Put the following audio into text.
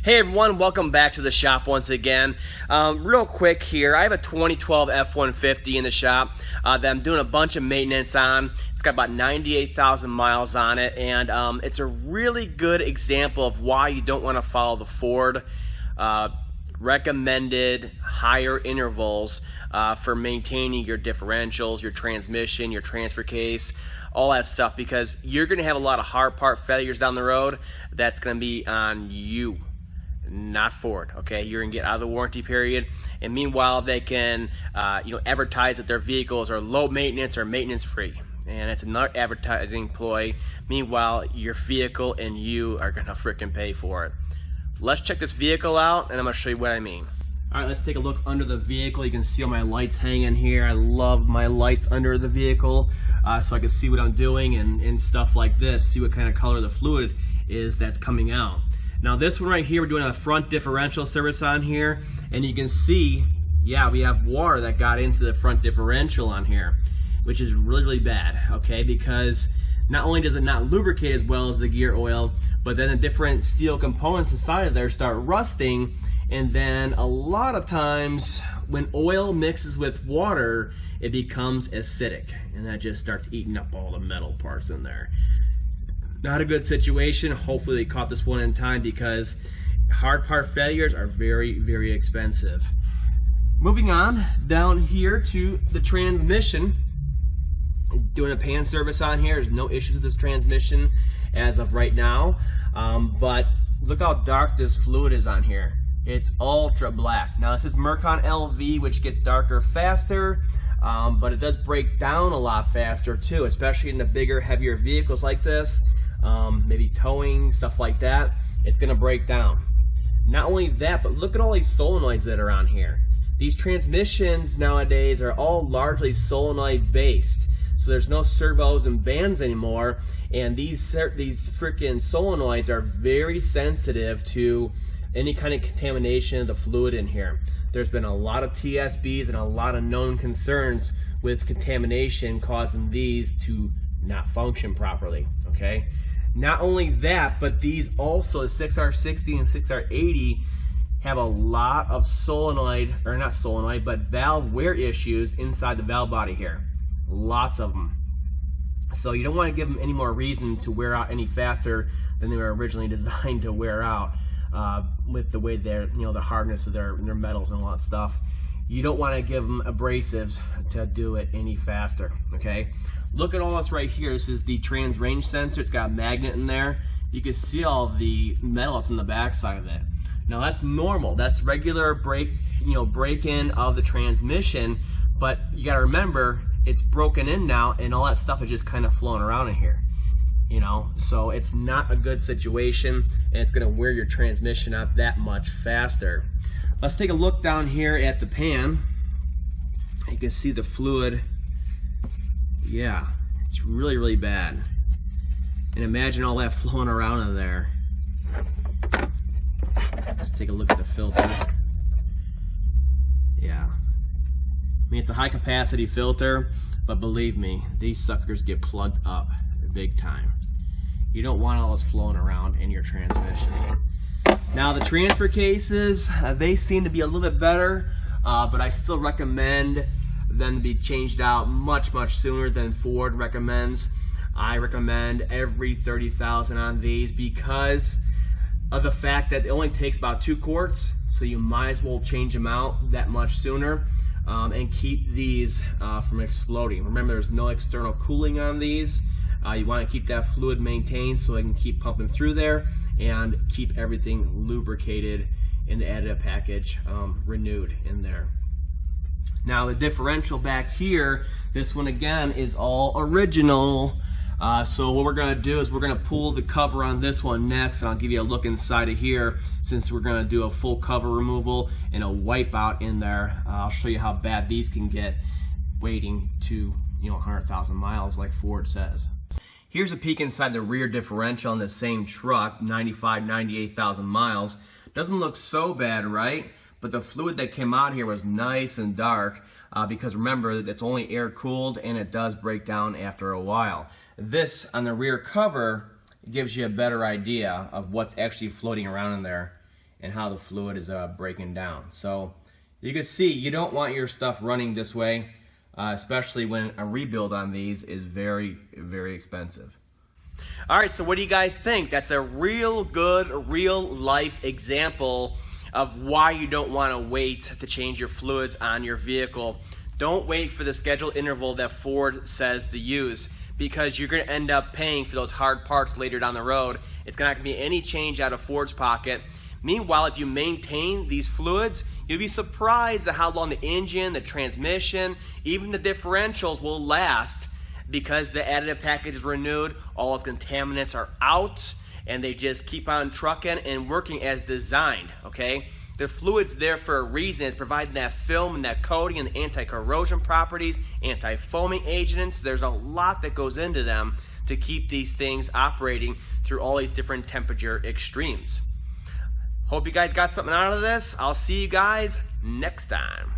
Hey everyone, welcome back to the shop once again. Real quick here, I have a 2012 F-150 in the shop that I'm doing a bunch of maintenance on. It's got about 98,000 miles on it, and it's a really good example of why you don't want to follow the Ford recommended higher intervals for maintaining your differentials, your transmission, your transfer case, all that stuff, because you're going to have a lot of hard part failures down the road. That's going to be on you, not Ford. Okay, you're gonna get out of the warranty period, and meanwhile they can advertise that their vehicles are low maintenance or maintenance free, and it's another advertising ploy. Meanwhile, your vehicle and you are gonna frickin' pay for it. Let's check this vehicle out, and I'm gonna show you what I mean. All right, let's take a look under the vehicle. You can see all my lights hanging here. I love my lights under the vehicle, so I can see what I'm doing and stuff like this. See what kind of color the fluid is that's coming out. Now this one right here, we're doing a front differential service on here, and you can see, yeah, we have water that got into the front differential on here, which is really, really bad, okay, because not only does it not lubricate as well as the gear oil, but then the different steel components inside of there start rusting, and then a lot of times when oil mixes with water, it becomes acidic, and that just starts eating up all the metal parts in there. Not a good situation. Hopefully they caught this one in time, because hard part failures are very, very expensive. Moving on down here to the transmission. Doing a pan service on here. There's no issues with this transmission as of right now. But look how dark this fluid is on here. It's ultra black. Now this is Mercon LV, which gets darker faster, but it does break down a lot faster too, especially in the bigger, heavier vehicles like this. Maybe towing, stuff like that, it's gonna break down. Not only that, but look at all these solenoids that are on here. These transmissions nowadays are all largely solenoid based, so there's no servos and bands anymore, and these freaking solenoids are very sensitive to any kind of contamination of the fluid in here. There's been a lot of TSBs and a lot of known concerns with contamination causing these to not function properly, okay? Not only that, but these also, the 6R60 and 6R80, have a lot of solenoid, or not solenoid, but valve wear issues inside the valve body here. Lots of them. So you don't want to give them any more reason to wear out any faster than they were originally designed to wear out, with the way they're, the hardness of their metals and all that stuff. You don't want to give them abrasives to do it any faster, okay? Look at all this right here. This is the trans range sensor. It's got a magnet in there. You can see all the metal that's in the back side of it. Now that's normal. That's regular break-in of the transmission, but you gotta remember, it's broken in now, and all that stuff is just kind of flowing around in here. So it's not a good situation, and it's gonna wear your transmission out that much faster. Let's take a look down here at the pan. You can see the fluid. Yeah, it's really, really bad. And imagine all that flowing around in there. Let's take a look at the filter. Yeah. I mean, it's a high capacity filter, but believe me, these suckers get plugged up big time. You don't want all this flowing around in your transmission. Now the transfer cases, they seem to be a little bit better, but I still recommend them to be changed out much, much sooner than Ford recommends. I recommend every 30,000 on these, because of the fact that it only takes about 2 quarts, so you might as well change them out that much sooner, and keep these from exploding. Remember, there's no external cooling on these. You want to keep that fluid maintained so they can keep pumping through there and keep everything lubricated in the additive package, renewed in there. Now the differential back here, this one again is all original. So what we're going to do is we're going to pull the cover on this one next, and I'll give you a look inside of here, since we're going to do a full cover removal and a wipeout in there. I'll show you how bad these can get waiting to 100,000 miles like Ford says. Here's a peek inside the rear differential on the same truck, 98,000 miles. Doesn't look so bad, right? But the fluid that came out here was nice and dark, because remember, it's only air cooled, and it does break down after a while. This on the rear cover gives you a better idea of what's actually floating around in there. and how the fluid is breaking down. So you can see you don't want your stuff running this way, especially when a rebuild on these is very, very expensive. All right, so what do you guys think? That's a real good, real life example of why you don't want to wait to change your fluids on your vehicle. Don't wait for the scheduled interval that Ford says to use, because you're going to end up paying for those hard parts later down the road. It's not going to be any change out of Ford's pocket. Meanwhile, if you maintain these fluids, you'll be surprised at how long the engine, the transmission, even the differentials will last, because the additive package is renewed, all those contaminants are out, and they just keep on trucking and working as designed, okay? The fluid's there for a reason. It's providing that film and that coating and anti-corrosion properties, anti-foaming agents. There's a lot that goes into them to keep these things operating through all these different temperature extremes. Hope you guys got something out of this. I'll see you guys next time.